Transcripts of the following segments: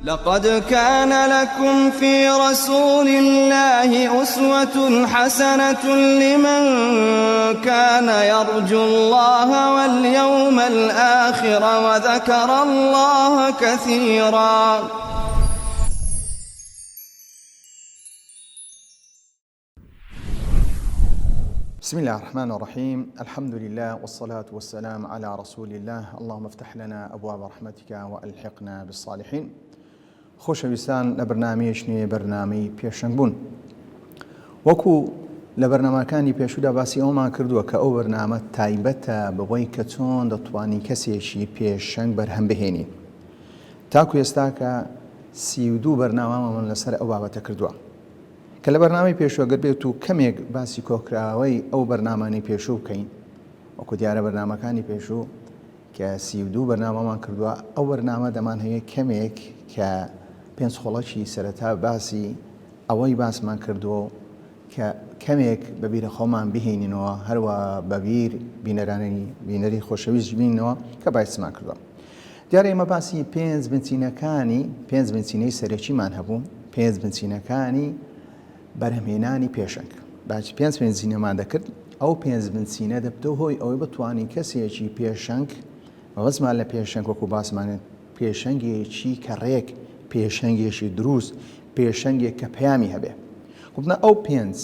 لقد كان لكم في رسول الله أسوة حسنة لمن كان يرجو الله واليوم الآخر وذكر الله كثيرا. بسم الله الرحمن الرحيم. الحمد لله والصلاة والسلام على رسول الله. اللهم افتح لنا أبواب رحمتك وألحقنا بالصالحين. خۆشەویستان لە بەرنامەیەکی بەرنامەی پێشەنگ بوون. وەکو لە بەرنامەکانی پێشوودا باسی ئەومان کردووە کە ئەو بەرنامە تایبەتە بەوەی کە چۆن دەتوانی کەسێکی پێشەنگ بەرهەم بهێنین. تاکو ئێستا کە 32 بەرنامەمان لەسەر ئەو بابەتە کردووە کە لە بەرنامەی پێشووە گەر بێت و کەمێک باسی کۆکراوەی ئەو بەرنامانەی پێشوو بکەین. وەکو دیارە بەرنامەکانی پێشوو کە 32 بەرنامەمان کردووە، ئەو بەرنامە دەمان هەیە کەمێک کە پێنج خۆڵەکی سەرەتا باسی ئەوەی باسمان کردووە کە کەمێک بەبیرە خۆمان بهێنینەوە، هەروە بەبیر بینەری خۆشەویست بینەوە کە باسمان کردووە. دیارە ئێمە باسی پێنج بنچینەی سەرەکیمان هەبوو، پێنج بنچینەکانی بەرهەمهێنانی پێشەنگ. باسی پێنج بنچینەمان دەکرد. ئەو پێنج بنچینە دەبتەوە هۆی ئەوەی بتوانین کەسێکی پێشەنگ بەوەزمان لە پێشەنگ وەکو باسمانێت پێشەنگێکی کە ڕێک، پێشەنگێکی دروست، پێشەنگێک کە پەیامی هەبێ. خۆبنە ئەو پێنج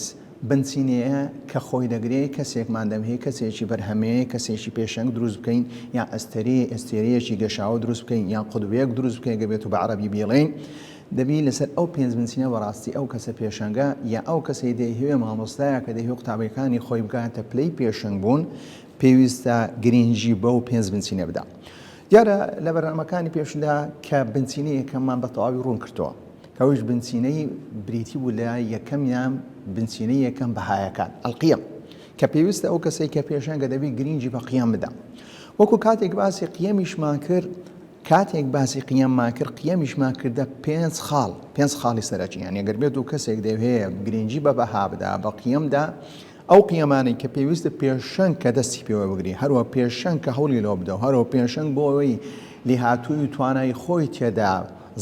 بنچینەیە کە خۆی دەگرێت کەسێکمان دەمهەیە کەسێکی بەرهەمەیە، کەسێکی پێشەنگ دروست بکەین، یا ئەستێرەیەکی گەشاوە دروست بکەین، یا قودوەیەک دروست بکەین گەبێت و بە عەرەبی بێڵێین. دەبی لەسەر ئەو پێنج بنچینە بەڕاستی ئەو کەسە پێشەنگە یا ئەو کەسەی دەیهوێ مامۆستایە کە دەیهوێ قوتابیەکانی خۆی بگاتە پلەی پێشەنگ بوون، پێویستە گرنگی بەو پێنج بنچینە بدە. دیارە لە بەرنامەکانی پێشدا کە بنچینەیەکەمان بە تەواوی ڕوون کردەوە، کەویش بنچینەی بریتی بوو لە یەکەمیان بنچینەی یەکەم بەهایەکان، ئەڵقیەم، کە پێویستە ئەو کەسەی کە پێشەنگە دەبی گرنگی بە قیام بدە. وەکو کاتێک باسی قیەمیشمان کرد، قیەمیشمان کردە پێنج خاڵی سەرەکی، یعنی ئەگەر بێت و کەسێک دەوێت گرنگی بە بەها بدا، بە قیەمدا، ئەو قیەمانەی کە پێویستە پێشەنگ کە دەستی پێوە بگری، هەروە پێشەنگ کە هەوڵی لەوە بدە، هەروە پێشەنگ بۆ ئەوەی لێهاتووی توانای خۆی تێدا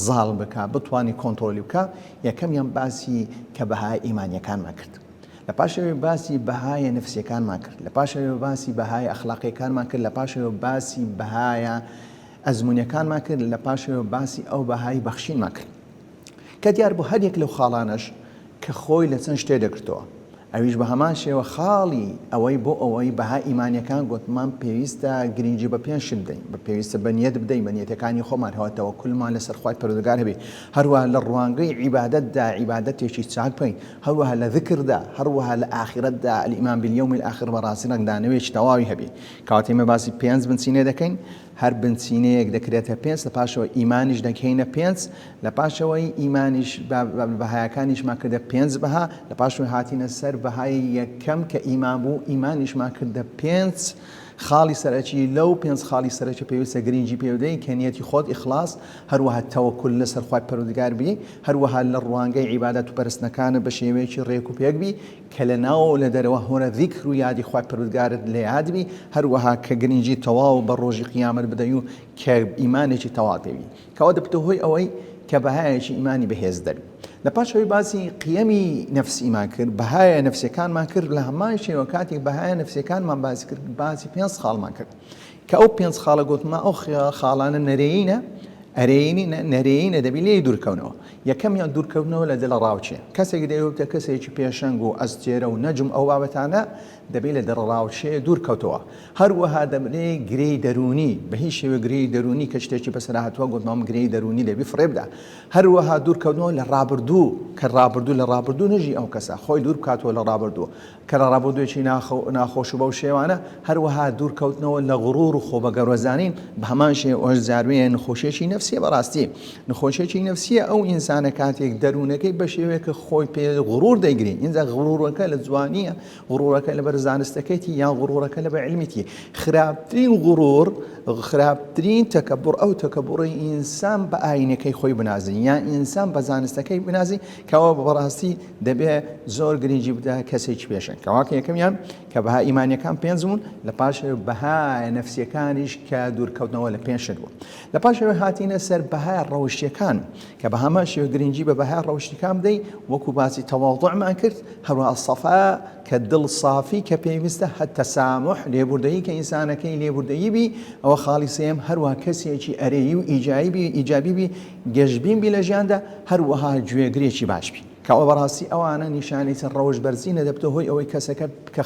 زاڵ بکە، بتوانی کۆنتترۆلی بکە. یەکەمیان باسی کە بەهای ئیمانیەکانمان کرد، لە پاشەوێ باسی بەهایە نفسیەکانمان کرد، لە پاشەوێ باسی بەهای ئەخلاقیەکانمان کرد، لە پاشەوێ باسی بەهایە ئەزمونیەکانمان کرد، لە پاشەوێ باسی ئەو بەهای بەخشینمان کرد کە دیار بوو هەر یەک لەو خاڵانەش کە خۆی لە چەند شتێ دەگرتەوە. ئەویش بە هەمان شێوە خاڵی ئەوەی بۆ ئەوەی بەها ئیمانیەکان گوتمان پێویستە گرنگی بە پێنج شت بدەین، بە پێویستە بەنیەت بدەین، بەنیەتەکانی خۆمان هەواتەوە کولمان لەسەر خوای پەروەردگار هەبێ، هەروەها لە ڕوانگەی عیبادەتدا عیبادەتێکی چاک بکەین، هەروەها لە ذکردا، هەروەها لە ئاخرەتدا ئەلئیمان باليوم الآخر بەڕاستی دانەوێکی تەواوی هەبێ. کەواتە ئێمە باسی پێنج بنچینە دەکەین، هەر بنچینەیەک دەکرێتە پێنج، لە پاشەوە ئیمانیش دەکەینە پێنج، لە پاشەوەی ئیمانیش بەهایەکانیشمان کردە پێنج بەها، لە پاشەوەی هاتینە سەر بەهای یەکەم کە ئیمان بوو، ئیمانیشمان کردە پێنج خاڵی سەرەکی. لەو پێنج خاڵی سەرەکی پێویستە گرنگی پێ بدەین کە نیەتی خۆت ئیخلاص، هەروەها تەوەکل لەسەر خوای پەروەردگار بی، هەروەها لە ڕوانگەی عیبادەت و پەرستنەکانە بە شێوەیەکی ڕێک و پێک بی، کە لە ناو لە دەرەوە هۆرە ذیکر و یادی خوای پەروەردگارت لە یاد بی، هەروەها کە گرنگی تەواو بە ڕۆژی قیامەت بدەی و کە ئیمانێکی تەواو پێبی، کەوا دەبتە هۆی ئەوەی کە بەهایەکی ئیمانی بەهێز دەبی. لە پاشەوەی باسی قیەمی نەفسیمان کرد، بەهایە نەفسیەکانمان کرد، لە هەمان شێوە کاتێک بەهایە نەفسیەکانمان باسی کرد، باسی پێنج خاڵمان کرد کە ئەو پێنج خاڵە گوتما ئەو خاڵانە نەرێینە دەبی لێی دوورکەونەوە. یەکەمیان دوورکەونەوە لە دڵە ڕاوچێ، کەسێک دەیوتە کەسێکی پێشەنگ و ئەستێرە و نەجم ئەو بابەتانە دەبێت لە دڵە ڕاوچێ دوورکەوتەوە. هەروەها دەبێت گرەی دەرونی، بە هیچ شێوە گرەی دەرونی کە شتێکی بەسەر هاتووە گوتمام گرەی دەرونی دەبی فڕێ بدە. هەروەها دوورکەوتنەوە لە ڕابردوو، کە ڕابردوو نەژی ئەو کەسە خۆی دوور بکاتەوە لە ڕابردوو، کە لە ڕابردووێکی ناخۆش و بەو شێوانە. هەروەها دوورکەوتنەوە لە غڕور و خۆبەگەڕۆزانین، بە هەمان شێوەش زاروێ نەخۆشیێکی نەفسیە. بەڕاستی نەخۆشیێکی نەفسیە ئەو ئینسانە کاتێک دەروونەکەی بە شێوەیەکە خۆی پێ غڕور دەیگرێ. اینجا غڕورەکە لە جوانیە، غڕورەکە لە بەرزانستەکەیتی، یان غڕورەکە لە بە علمیتی. خراپترین غڕور، خراپترین تەکەبڕ ئەو تەکەبڕی ئینسان بە ئاینەکەی خۆی بنازی، یان ئینسان بە زانستەکەی بنازی، کەەوە بەڕاستی دەبێت زۆر گرنگی بدە کەسێکی پێشەنگ. کەواکە یەکەمیان کە بەها ئیمانیەکان پێنج بوون، لە پاش بەها نەفسیەکانیش کە دوورکەوتنەوە لە پێنج شت بوون. لە پاشەوە هاتینە لەسەر بەهای ڕەوشتیەکان کە بە هەمان شێوە گرنگی بە بەهای ڕەوشتیەکان بدەین وەکو باسی تەواضوعمان کرد هەروە سەفا کە دڵ صافی کە پێویستە هەتە تەسامح لێبوردەیی کە ئینسانەکەی لێبوردەیی بی ئەوە خاڵی سێم هەروە کەسێکی ئەرێیی و ئیجابی بی گەشتبین بی لە ژیاندا هەروەها گوێگرێکی باش بی کە ئەوە بەڕاستی ئەوانە نیشانەی ڕەوش بەرزینە دەبتە هۆی ئەوەی کەسەکە کە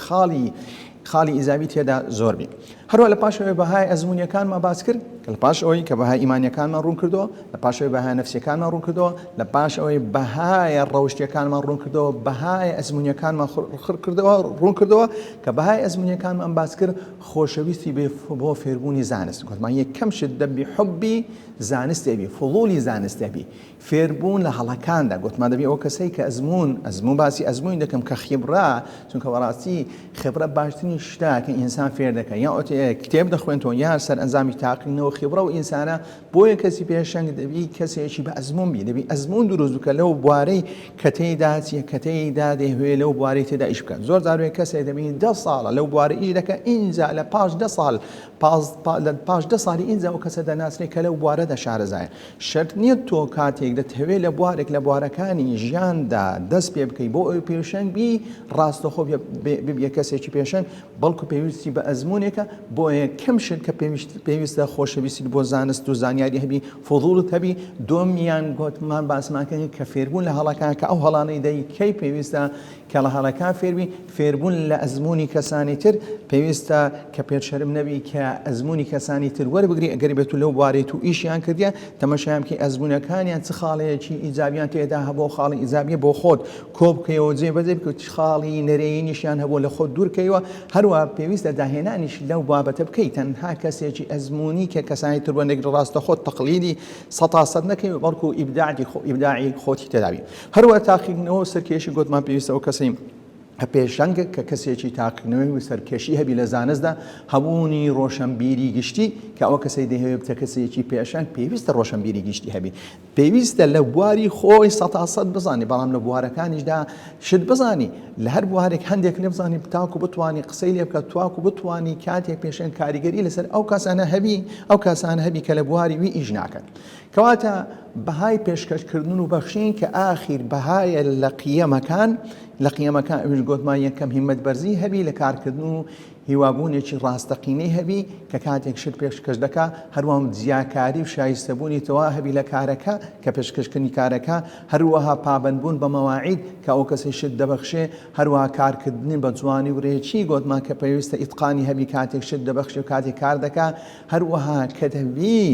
خاڵی ئیزابی تێدا زۆر بی هەروە لە پاشەوەی بەهای ئەزمونیەکانمان باس کرد کە لە پاش ئەوەی کە بەهای ئیمانیەکانمان ڕوون کردەوە لە پاشەوەی بەهای نەفسیەکانمان ڕوون کردەوە لە پاش ئەوەی بەهای ڕەوشتیەکانمان ڕوون کردەوە بەهای ئەزمونیەکانمان ڕوون کردەوە کە بەهای ئەزمونیەکانمان باس کرد خۆشەویستی بۆ فێربوونی زانست گوتمان یەکەم شت دەبی حوبی زانستێ بی فڵولی زانستێ بی فێربوون لە هەڵەکاندا گوتمان دەبی ئەو کەسەی کە ئەزمون باسی ئەزموین دەکەم کە خیبرا چونکە بەڕاستی خبرە باشترین شتە کە ئینسان فێر دەکەن یا کتێب دەخوێنەوە یا سەر ئەنجامی تاقیکردنەوە خبرە و ئینسانە بۆیە کەسی پێشەنگ دەبی کەسێکی بە ئەزمون بی دەبی ئەزمون دروست بکە لەو بوارەی کە تێیدا دەهوێ لەو بوارەی تێدا ئیش بکات زۆر جارێک کەسێک دەبینی 10 ساڵە لەو بوارە ئیش دەکە ئینجا لە پاش 10 ساڵ پاش 10 ساڵی ئینجا ئەو کەسە دەناسرێ کە لەو بوارەدا شارەزایە شەرت نییە تۆ کاتێک دەتەوێت لە بوارێک لە بوارەکانی ژیاندا دەست پێ بکەی بۆ ئەوی پێشەنگ بی ڕاستەخۆ ببیە کەسێکی پێشەنگ بەڵکو پێویستی بە ئەزمونێکە بۆ یەکەم شت کە پێویستە خۆشەویستی بۆ زانست و زانیاری هەبی فضوڵت هەبی دۆمیان گوتمان باسماکەنی کە فێربوون لە هەڵەکان کە ئەو هەڵانەی دەی کەی پێویستە کە لە هەڵەکان فێربی فێربوون لە ئەزمونی کەسانی تر پێویستە کە پێشەرم نەبی کە ئەزمونی کەسانی تر وەربگری ئەگەر بێت و لەو بوارێت و ئیشیان کردیە تەماشایان کە ئەزمونەکانیان چ خاڵەیەکی ئیجابیان تێدا هەبوو خاڵی ئیجابیە بۆ خۆت کۆ بکەیەوە جێبەجێ بکەیت خاڵی نەرێنیشیان هەبوو لە خۆت دوورکەیەوە هەروە پێویستە داهێنانیش لەو بابەتە بکەیت تەنها کەسێکی ئەزمونی کە کەسانی تر وەنێک ڕاستە خۆت تەقلیدی 100% نەکەی بەڵکو ئیبداعی خۆتی تێداوی هەروە تاقیکردنەوە سەرکێشی گوتمان پێویستە ئەو کەسەی پێشەنگە کە کەسێکی تاقیکردنەوەی و سەرکێشی هەبی لە زانستدا هەبوونی ڕۆشنبیری گشتی کە ئەوە کەسەی دەهەوێت بچە کەسێکی پێشەنگ پێویستە ڕۆشنبیری گشتی هەبی پێویستە لە بواری خۆی 100% بزانی بەڵام لە بوارەکانیشدا شت بزانی لە هەر بوارێک هەندێک لێ بزانی تاکو بتوانی قسەی لێ بکە تواکو بتوانی کاتێک پێشەنگ کاریگەری لەسەر ئەو کاسانە هەبی کە لە بواری وی ئیش ناکەن کەواتە بەهای پێشکەشکردن و بەخشین کە ئاخیر بەهایە لە قیەمەکان ئەوش گوتمان یەکەم هیمەت بەرزی هەبی لە کارکردن و هیوابوونێکی ڕاستەقینەی هەبی کە کاتێک شت پێشکەش دەکا هەروەها جیاکاری و شایستەبوونی تەوا هەبی لە کارەکە کە پێشکەشکردنی کارەکە هەروەها پابەندبوون بە مەواعید کە ئەو کەسەی شت دەبەخشێ هەروەها کارکردنی بە جوانی و ڕێچی گوتمان کە پێویستە ئیتقانی هەبی کاتێک شت دەبەخشێ و کاتێک کار دەکا هەروەها کە دەبی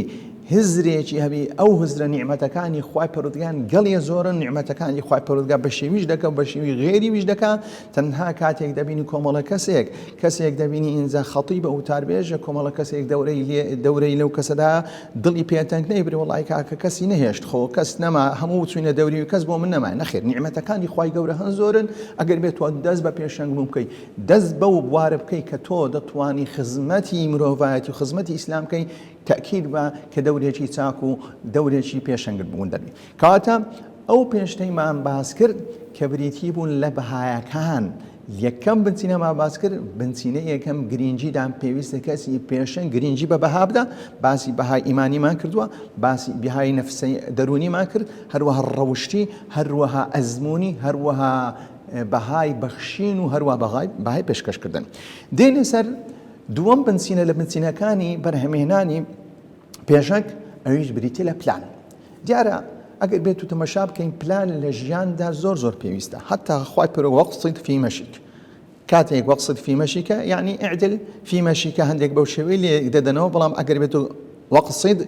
هزرێکی هەبی ئەو هزرە نیعمەتەکانی خوای پەروەردگار گەڵیە زۆرن نیعمەتەکانی خوای پەروەردگار بە شێویش دەکە بە شێوی غێری ویش دەکا تەنها کاتێک دەبینی کۆمەڵە کەسێک دەبینی ئینجا خەتیبە و تاربێژە کۆمەڵە کەسێک دەورەی لەو کەسەدا دڵی پێتەنگ نەیبرێ وەڵای کاکە کەسی نەهێشت خۆ کەس نەما هەموو چوینە دەوری و کەس بۆ من نەما نەخێر نیعمەتەکانی خوای گەورە هەن زۆرن ئەگەر بێت تۆ دەست بە پێشەنگ بکەی دەست بەو بوارە بکەی کە تۆ دەتوانی خزمەتی مرۆڤایەتی و خزمەتی ئیسلام بکەی تأکید بە کە دەورێکی چاک و دەورێکی پێشەنگت بوون دەبێت کەواتە ئەو پێشتەیمان باس کرد کە بریتی بوون لە بەهایەکان یەکەم بنچینەمان باس کرد بنچینە یەکەم گرنگیدان پێویستە کەسی پێشەنگ گرنگی بە بەها بدە باسی بەهای ئیمانیمان کردووە باسی بەهای نەفسەی دەرونیمان کرد هەروەها ڕەوشتی هەروەها ئەزمونی هەروەها بەهای بەخشین و هەروەها بەهای پێشکەشکردن دێنێ سەر دووەم بنچینە لە بنچینەکانی بەرهەمهێنانی پێشەنگ ئەویش بریتە لە پلان دیارە ئەگەر بێت و تەماشا بکەین پلان لە ژیاندا زۆر پێویستە حتا خوای پەروەردگار وەقصد فی مەشیک کاتێک وەقصد فی مەشیکە یعنی ئەعدل فی مەشیکە هەندێک بەو شێوەی لێ دەدەنەوە بەڵام ئەگەر بێت و وەقصد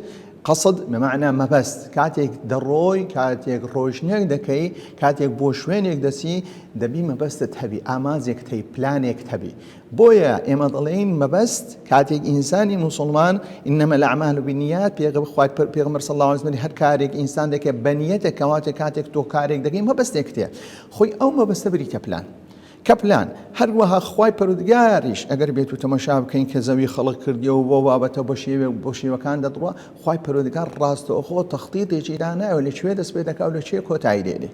قصد بمعنى مەبەست کاتێک دەڕۆی کاتێک ڕۆژنێک دەکەی کاتێک بۆ شوێنێک دەسی دەبی مەبەستت هەبی ئامانجێک هەبی پلانێک هەبی بۆیە ئێمە دەڵێین مەبەست کاتێک ئینسانی موسڵمان ئینەمە الأعمال بالنیات پێغەمبەر صلی الله علیه و سلم هەر کارێک ئینسان دەکە بەنیەتە کەواتە کاتێک تۆ کارێک دەکەی مەبەستێک تێ خۆی ئەو مەبەستە بریتە پلان کەپلان هەروەها خوای پەروەردگاریش ئەگەر بێت و تەماشا بکەین کە زەوی خەڵق کردیەوە بۆ بابەتە بۆ شێوەکان دەدڕوە خوای پەروەردگار ڕاستەوخۆ تەختیتێکی دانایەوە لەکوێ دەست پێ دەکا و لەکوێ کۆتایی دێنێ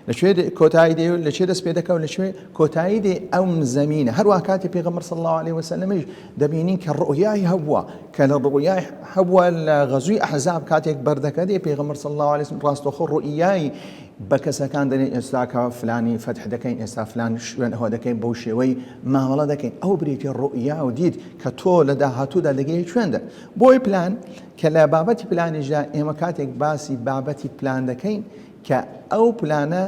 لەکوێ کۆتایی دێ و لەکوێ دەست پێ دەکا و لەکوێ کۆتایی دێ ئەم زەمینە هەروەها کاتی پێغەمبەر صلی الله علیه وسلمش دەبینین کە ڕؤیای هەبووە کە لە ڕؤیای هەبووە لە غەزوی ئەحزاب کاتێک بەردەکە دێ پێغەمبەر صلی الله علیه وسلم ڕاستەوخۆ ڕؤیای بە کەسەکان دەنێ ئێستا کە فلانی فەتح دەکەین ئێستا فلان شوێن ئەوە دەکەین بەو شێوەی مامەڵە دەکەین ئەو بریتێ ڕؤیا و دیت کە تۆ لە داهاتوودا دەگەی شوێندە بۆی پلان کە لە بابەتی پلانیشدا ئێمە کاتێک باسی بابەتی پلان دەکەین کە ئەو پلانە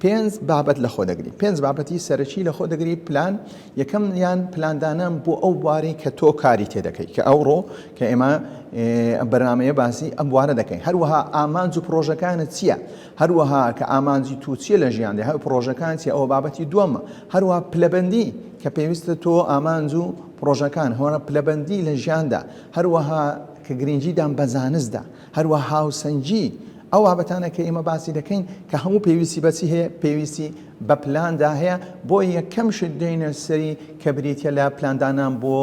5 بابەت لە خۆ دەگری 5 بابەتی سەرەکی لە خۆ دەگری پلان یەکەم یان پلاندانان بۆ ئەو بواری کە تۆ کاری تێ دەکەی کە ئەوڕۆ کە ئێمە بەرنامەیە باسی ئەم بوارە دەکەین هەروەها ئامانج و پرۆژەکانت چییە هەروەها کە ئامانجی تو چیە لە ژیاندە هەر پرۆژەکان چیە ئەوە بابەتی دووەمە هەروەها پلەبەندی کە پێویستە تۆ ئامانج و پرۆژەکان هەوەرە پلەبەندی لە ژیاندا هەروەها کە گرنگجیدان بە زانستدا هەروەها هاوسەنجی ئەو بابەتانە کە ئێمە باسی دەکەین کە هەموو پێویستی بەچی هەیە پێویستی بە پلاندا هەیە بۆ یەکەم شت دێنە سەری کە بریتە لە پلاندانان بۆ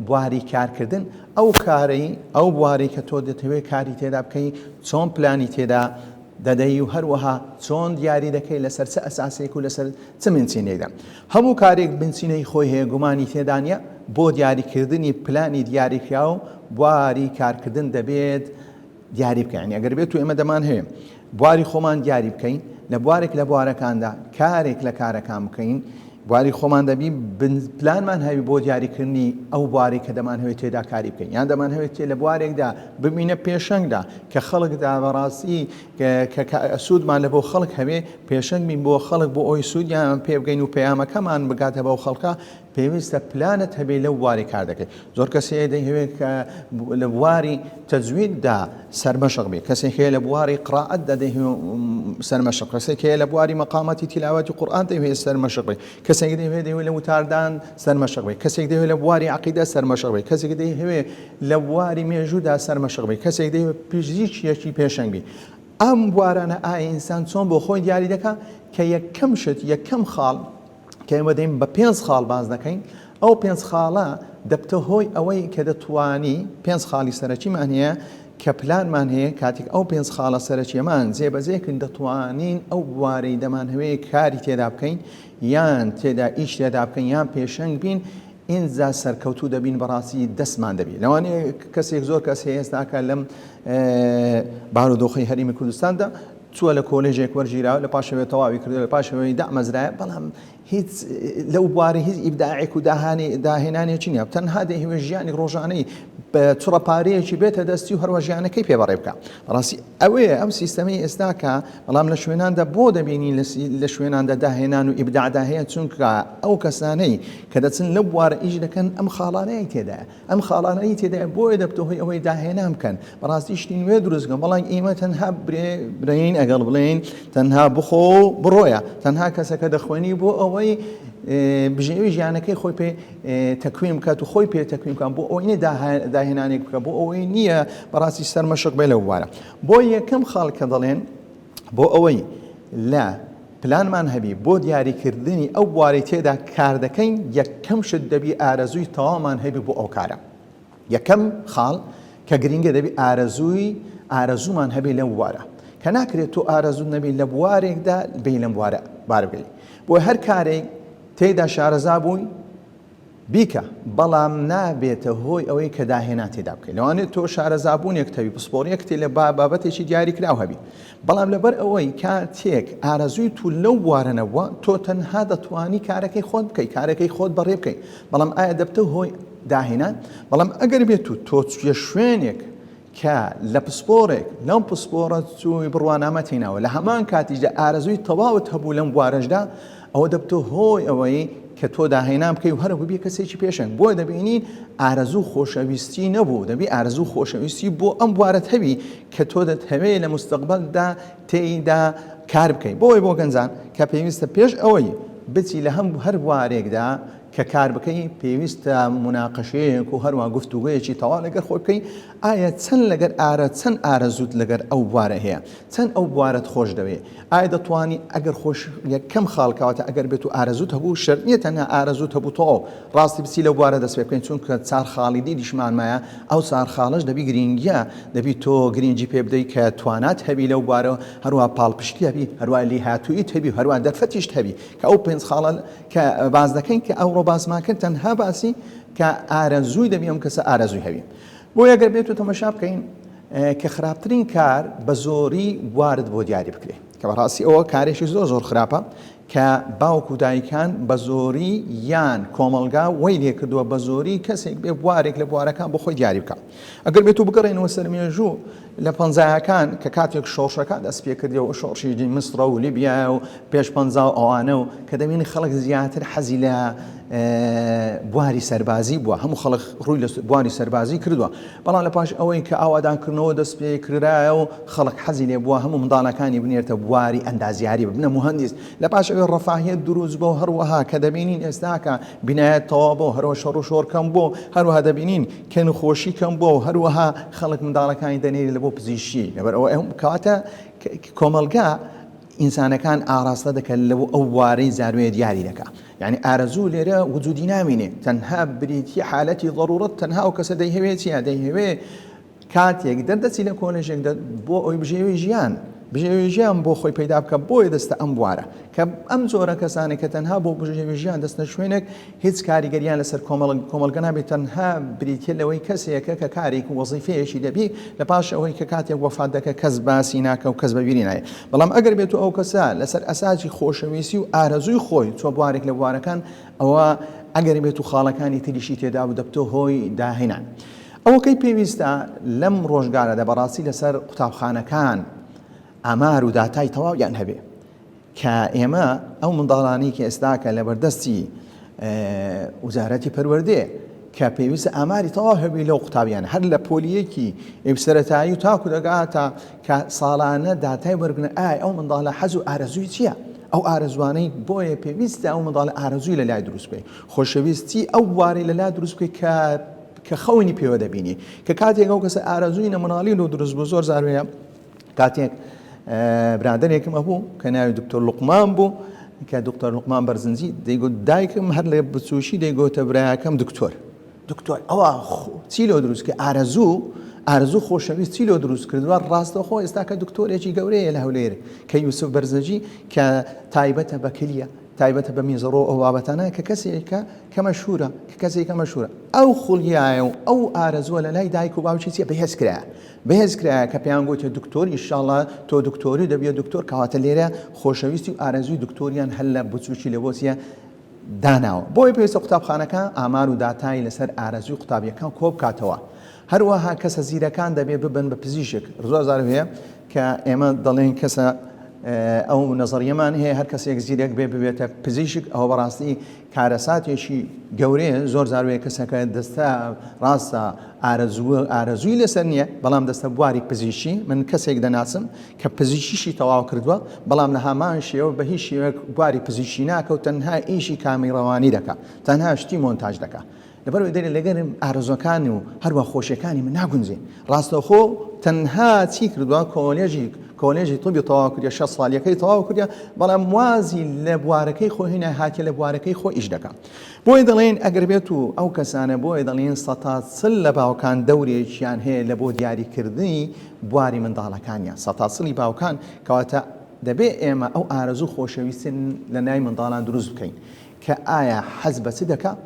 بواری کارکردن ئەو کارەی ئەو بواری کە تۆ دەتەوێت کاری تێدا بکەی چۆن پلانی تێدا دەدەی و هەروەها چۆن دیاری دەکەی لەسەر چه ئەساسێک و لەسەر چ بنچینەیدا هەموو کارێک بنچینەی خۆی هەیە گومانی تێدا نیە بۆ دیاریکردنی پلانی دیاریکرا و بواری کارکردن دەبێت دیاری بکەین ئەگەر بێت و ئێمە دەمان هەیە بواری خۆمان دیاری بکەین لە بوارێک لە بوارەکاندا کارێک لە کارەکان بکەین بواری خۆمان دەبی پلانمان هەوی بۆ دیاریکردنی ئەو بواری کە دەمانەوێت تێدا کاری بکەین یان دەمانەوێت تێ لە بوارێکدا ببینە پێشەنگدا کە خەڵکدا بەڕاستی کە سوودمان لە بۆ خەڵک هەوێ پێشەنگ بین بۆ خەڵک بۆ ئەوی سوودیان پێ بگەین و پەیامەکەمان بگاتە بەو خەڵکە پێویستە پلانت هەبێ لەو بواری کار دەکەیت زۆر کەسێ دەیەوێت کە لە بواری تەجویددا سەرمەشق بێت کەسێک هەیە لە بواری قرائەتدا دەیەوێت سەرمەشق کەسێک هەیە لە بواری مەقامەتی تیلاوەتی قورئان دەیەوێت سەرمەشق بێت کەسێک دەیەوێت لە وتاردان سەرمەشق بێت کەسێک دەیەوێت لە بواری عەقیدە سەرمەشق بێت کەسێک دەیەوێت لە بواری مێژوودا سەرمەشق بێت کەسێک دەیەوێت پزیشکیەکی پێشەنگ بێت ئەم بوارانە ئایا ئینسان چۆن بۆ خۆی دیاری دەکات کە یەکەم شت یەکەم خاڵ کە ئێمە دەین بە 5 خاڵ باز دەکەین ئەو 5 خاڵە دەبتە هۆی ئەوەی کە دەتوانی 5 خاڵی سەرەکیمان هەیە کە پلانمان هەیە کاتێک ئەو 5 خاڵە سەرەکیەمان جێبەجێکن دەتوانین ئەو بوارەی دەمانهەوێت کاری تێدا بکەین یان تێدا ئیش تێدا بکەین یان پێشەنگ بین ئینجا سەرکەوتوو دەبین بەڕاستی دەستمان دەبێت لەوانەیە کەسێک زۆر کەس هەیە ئێستاکە لەم بارودۆخی هەرێمی کوردستاندا چووە لە کۆلێژێک وەرگیراوە لە پاشەوێ تەواوی کردو لە پاشەوەی دامەزرایە بەڵام هیچ لەو بواری هیچ ئیبداعێک و داهێنانێکی نییە تەنها دەیەوێت ژیانی ڕۆژانەی بە چوڕەپارەیەکی بێتە دەستی و هەروە ژیانەکەی پێبەڕێ بکە ڕاستی ئەوەیە ئەم سیستەمەی ئێستاکە بەڵام لە شوێناندا بۆ دەبینی لە شوێناندا داهێنان و ئیبداعدا هەیە چونکە ئەو کەسانەی کە دەچن لە بوارە ئیش دەکەن ئەم خاڵانەی تێدایە ئەم خاڵانەی تێدایە بۆیە دەبتەوەی ئەوەی داهێنان بکەن بەڕاستی شتی نوێ دروستکەن بەڵام ئێمە تەنها برین ئەگەڵ بڵێن تەنها بخۆ بڕۆیە تەنها کەسەکە دەخوێنی بۆ ئەوەی بژێوی ژیانەکەی خۆی پێ تەکوین بکات و خۆی پێ تەکوین بکات بۆ ئەوەی نیە داهێنانێک بکە بۆ ئەوەی نییە بەڕاستی سەرمەشق بێ لەو وارە بۆ یەکەم خاڵ کە دەڵێن بۆ ئەوەی لە پلانمان هەبی بۆ دیاریکردنی ئەو بواری تێدا کار دەکەین یەکەم شت دەبی ئارەزووی تەوامان هەبی بۆ ئەو کارە یەکەم خاڵ کە گرنگە دەبی ئارەزوومان هەبی لەو وارە کە ناکرێت تۆ ئارەزوو نەبی لە بوارێکدا بێ لەم بوارە بار بگەی بۆ هەر کارێک تێدا شارەزا بووی بیکە بەڵام نابێتە هۆی ئەوەی کە داهێنا تێدا بکەیت لەوانێت تۆ شارەزابوونێک تەوی پسپۆڕیەک تێ لە بابەتێکی دیاریکراو هەبی بەڵام لەبەر ئەوەی کاتێک ئارەزووی تو لەو بوارەنەوە تۆ تەنها دەتوانی کارەکەی خۆت بکەیت کارەکەی خۆت بەڕێ بکەیت بەڵام ئایا دەبتە هۆی داهێنان بەڵام ئەگەر بێت و تۆ چێ شوێنێک کە لە پسپۆڕێک لەم پسپۆڕە چووی بڕوانامەتینەوە لە هەمان کاتیشدا ئارەزووی تەواوت هەبوو لەم بوارەشدا ئەوە دەبتە هۆی ئەوەی کە تۆ داهێنان بکەی و هەرە ببی کەسێکی پێشنگ بۆی دەبینین ئارەزوو خۆشەویستی نەبوو دەبی ئارەزوو خۆشەویستی بۆ ئەم بوارەت هەبی کە تۆ دەتەوێت لە مستەقبەلدا تێیدا کار بکەیت بۆی بۆ گەنجان کە پێویستە پێش ئەوەی بچی لە هەر بوارێکدا کە کار بکەی پێویستە مناقەشەیەک و هەروە گفتوگویەکی تەواو لەگەر خۆی بکەی ئایا چەند لەگەر چەند ئارەزوت لەگەر ئەو بوارە هەیە چەند ئەو بوارەت خۆش دەوێت ئایا دەتوانی ئەگەر خۆش یەکەم خاڵکەواتە ئەگەر بێت و ئارەزوت هەبوو شەرت نییە تەنها ئارەزوت هەبوو تۆ ڕاستی بچی لەو بوارە دەست پێ بکەین چونکە چار خاڵی دیشمانمایە ئەو چار خاڵش دەبی گرنگیە دەبی تۆ گرنگی پێ بدەیت کە توانات هەبی لەو بوارە هەروە پاڵپشتی هەبی هەروە لی هاتوویت هەبی هەروە دەرفەتیشت هەبی کە ئەو پێنج خاڵە کە باز دەکەین کە ئەوڕۆ بازمان کرد تەنها باسی کە ئارەزووی دەبی ئەم کەسە ئارەزووی هەبی بۆ ئەگەر بێت و تەماشا بکەین کە خراپترین کار بە زۆری وارد بۆ دیاری بکرێت کە بەڕاستی ئەوە کارێکی زۆر خراپە کە باوکو دایکان بە زۆری یان کۆمەلگا وەی لێ کردووە بە زۆری کەسێک بێ بوارێک لە بوارەکان بۆ خۆی دیاری بکە ئەگەر بێت و بگەڕێنەوە سەرمێژوو لە پەنجاهەکان کە کاتێک شۆڕشەکە دەست پێ کردەوە شۆڕشی میسڕە و لیبیا و پێش پەنجا ئەوانە و کە دەبینی خەڵک زیاتر حەزی لە بواری سەربازی بووە هەموو خەڵک ڕووی لە بواری سەربازی کردووە بەڵام لە پاش ئەوەی کە ئاوادانکردنەوە دەست پێ کردایە و خەڵک حەزی لێ بووە هەموو منداڵەکانی بنێرتە بواری ئەندازیاری ببنە مهندس لە پاش ئەوەی ڕەفاهیەت دروست بۆ هەروەها کە دەبینین ئێستاکە بینایەتەوە بۆ هەروە شەڕ و شۆڕکەم بۆ هەروەها دەبینین کە نەخۆشی کەم بۆ هەروەها خەڵک منداڵەکانی دەنێری لە بۆ پزیشکی لەبەر ئەوە کەواتە کۆمەلگا ئینسانەکان ئاراستە دەکەن لەو ئەو وارەی زاروێ دیاری دەکات یعنی ئارەزوو لێرە وجودی نامینێ تەنها بریتی حالەتی ضرورەت تەنها ئەو کەسە دەیهەوێت چیە دەیهەوێ کاتێک دەردەچی لە کۆلێژێک بۆ ئەوی بژێوی ژیان بۆ خۆی پەیدا بکە بۆی دەستە ئەم بوارە کە ئەم جۆرە کەسانێک کە تەنها بۆ بژێوی ژیان دەستە شوێنێک هیچ کاریگەریان لەسەر کۆمەڵگە نابێت تەنها بریتە لەوەی کەسێکە کە کارێک و وەزیفەیەکی دەبی لە پاش ئەوەی کە کاتێک وەفات دەکە کەس باسی ناکە و کەس بەبیری نایە بەڵام ئەگەر بێت و ئەو کەسە لەسەر ئەساسی خۆشەویستی و ئارەزووی خۆی چۆ بوارێک لە بوارەکان ئەوە ئەگەر بێت و خاڵەکانی تریشی تێدا و دەبتۆ هۆی داهێنان ئەوەکەی پێویستە لەم ڕۆژگارەدا بەڕاستی لەسەر قوتابخانەکان ئامار و داتای تەواویان هەبێ کە ئێمە ئەو منداڵانی کە ئێستاکە لە بەردەستی وزارەتی پەروەردە کە پێویستە ئاماری تەواو هەبێ لەو قوتابیان هەر لە پۆلیەکی سەرەتایی و تاکو دەگاتە کە ساڵانە داتای وەرگنە ئای ئەو منداڵە حەز و ئارەزووی چییە؟ ئەو ئارەزوانەی بۆیە پێویستە ئەو منداڵە ئارەزووی لە لای دروست بکەی خۆشەویستی ئەو وارەی لە لای دروست بکەی کە خەونی پێوە دەبینی کە کاتێک ئەو کەسە ئارەزووی نەمناڵی و دروست بوو زۆر زاروەیە کاتێک برادێکم هەبوو کە ناوی دکتۆر لوقمان بوو کە دکتۆر لوقمان بەرزنجی دەیگوت دایکم هەر لە بچوشی دەیگوتە برایەکەم دکتۆر ئەوە چی لۆ دروست کە ئارەزوو خۆشەویست چی لۆ دروست کردووە ڕاستەوخۆ ئێستا کە دکتۆرێکی گەورەیە لە هەولێر کە یوسف بەرزەجی کە تایبەتە بە کلیە تایبەتە بە میزڕۆ ئەو بابەتانە کە کەسێکە کە مەشهورە ئەو خوڵیایە و ئەو ئارەزووە لە لای دایک و باوکی چیە بەهێز کرایە کە پێیان گوتە دکتۆر ئینشاڵڵا تۆ دکتۆری دەبیە دکتۆر کەواتە لێرە خۆشەویستی و ئارەزووی دکتۆریان هەر لە بچوکی لە بۆچیە داناوە بۆی پێویستە قوتابخانەکە ئامار و داتای لەسەر ئارەزووی قوتابیەکان کۆ بکاتەوە هەروەها کەسە زیرەکان دەبێ ببن بە پزیشک زۆر زار هەیە کە ئێمە دەڵێن کەسە ئەو نەزەریەمان هەیە هەر کەسێک زیرەک ببێتە پزیشک ئەوە بەڕاستی کارەساتێکی گەورەیە زۆر زاروەیە کەسەکە دەستە ڕاستە ئارەزووی لەسەر نییە بەڵام دەستە بواری پزیشی من کەسێک دەناسم کە پزیشیشی تەواو کردووە بەڵام لە هەمان شێوە بە هیچ شێوەیەک بواری پزیشی ناکە و تەنها ئیشی کامیڕەوانی دەکات تەنها شتی مۆنتاژ دەکات لەبەرەوەی دەرێ لەگەرم ئارەزوەکانی و هەروە خۆشیەکانی من ناگونجێ ڕاستەوخۆ تەنها چی کردووە کۆلێژی طبی تەواو کردە 6 ساڵیەکەی تەواو کردە بەڵام وازی لە بوارەکەی خۆ هێنا هاتیە لە بوارەکەی خۆ ئیش دەکات بۆی دەڵێن ئەگەر بێت و ئەو کەسانە بۆی دەڵێن سەتاسڵ لە باوکان دەورێکیان هەیە لە بۆ دیاریکردنی بواری منداڵەکانیان سەتاسڵی باوکان کەواتە دەبێ ئێمە ئەو ئارەزوو خۆشەویستن لە نای منداڵان دروست بکەین کە ئایا حەز بە چ دەکات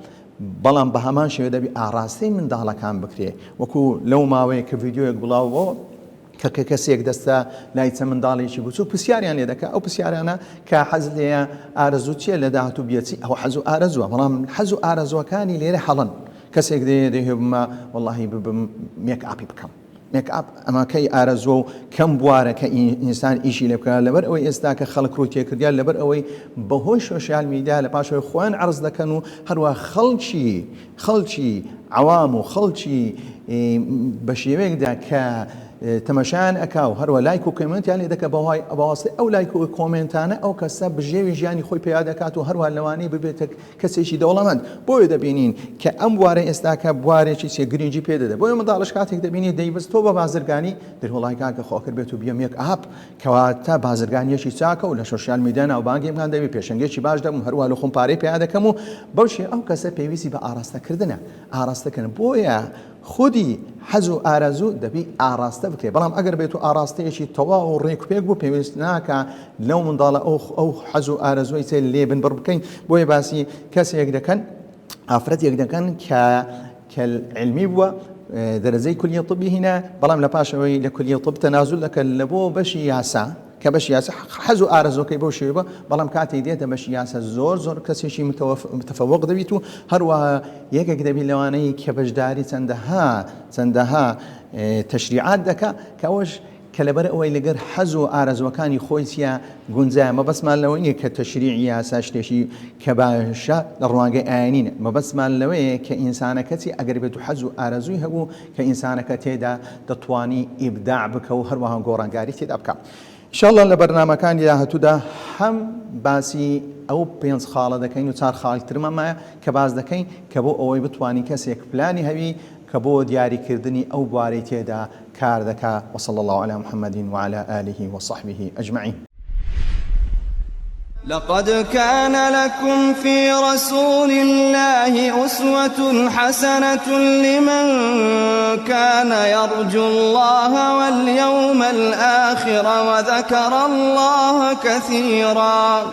بەڵام بە هەمان شێوە دەبی ئاراستەی منداڵەکان بکرێ وەکو لەو ماوەیە کە ڤیدیۆیەک بڵاوەوە کە کەسێک دەستە لای چە منداڵێکی بچوو پرسیاریان لێ دەکات ئەو پرسیارانە کە حەز لێیە ئارەزوو چیە لە داهاتوو بێتی ئەو حەز و ئارەزووە بەڵام حەز و ئارەزوەکانی لێرە هەڵن کەسێک دەیێ بمە وەڵاهی ببم مێک ئاپی بکەم مێکئاپ ئەماکەی ئارەزوە و کەم بوارە کە ئینسان ئیشی لێ بکات لەبەر ئەوەی ئێستا کە خەڵک ڕووی تێکردیان لەبەر ئەوەی بەهۆی سۆشیال میدیا لە پاشەوەی خۆیان عەرز دەکەن و هەروە خەڵکی عەوام و خەڵکی بە شێوەیەکدا کە تەمەشایان ئەکا و هەروە لایک و کۆمنتیان لێ دەکە بەوای بەواسطەی ئەو لایک و کۆمنتانە ئەو کەسە بژێوی ژیانی خۆی پێیا دەکات و هەروە لەوانەیە ببێتە کەسێکی دەوڵەمەند. بۆیە دەبینین کە ئەم بوارە ئێستاکە بوارێکی گرنگی پێ دەدە. بۆیە منداڵش کاتێک دەبینی دەیبست تۆ بە بازرگانی دەرهۆڵای کاکە خۆکرد بێت و بیەم یەک ئاپ کەواتە بازرگانیەکی چاکە و لە سۆشیال میدیا ناو بانگێمکان دەبێت پێشەنگێکی باش دەبم هەروە لە خۆم پارەی پێیا دەکەم و بەوشێ ئەو کەسە پێویستی بە ئاراستەکردنە ئاراستەکەن. بۆیە خودی حەز و ئارەزوو دەبی ئاراستە بکرێت. بەڵام ئەگەر بێت و ئاراستەیەکی تەواو و ڕێکوپێک بوو پێویست ناکە لەو منداڵە ئەو حەز و ئارەزوی چێ لێ بنبڕ بکەین. بۆیە باسی کەسێک دەکەن ئافرەتێک دەکەن کە علمی بووە دەرەجەی کولیە طبی هینە بەڵام لە پاشەوەی لە کولیە طب تەنازل دەکەن لە بۆ بەشی یاسا کە بەشی یاسا حەز و ئارەزۆکەی بۆ شێوە بەڵام کاتێک دێتە بەشی یاسا زۆر کەسێکی متفەوق دەبیت و هەروەها یەکێک دەبی لەوانەیە کە بەشداری چەندەها تەشریعات دەکا کە ئەوەش کە لەبەر ئەوەی لەگەر حەز و ئارەزوەکانی خۆی چیە گونجایە. مەبەستمان لەوە نییە کە تەشریعی یاسا شتێکی کە باشە لە ڕوانگەی ئاینینە. مەبەستمان لەوەیە کە ئینسانەکەتی ئەگەر بێت و حەز و ئارەزووی هەبوو کە ئینسانەکە تێدا دەتوانی ئیبداع بکە و هەروەها گۆڕانکاری تێدا بکە. ئینشاءالله لە بەرنامەکانی داهاتوودا هەم باسی ئەو 5 خاڵە دەکەین و 4 خاڵترمەمایە کە باز دەکەین کە بۆ ئەوەی بتوانین کەسێک پلانی هەوی کە بۆ دیاریکردنی ئەو بوارەی تێدا کار دەکا. وصلى الله على محمد وعلى آله وصحبه أجمعين. لقد كان لكم في رسول الله أسوة حسنة لمن كان يرجو الله واليوم الآخر وذكر الله كثيرا.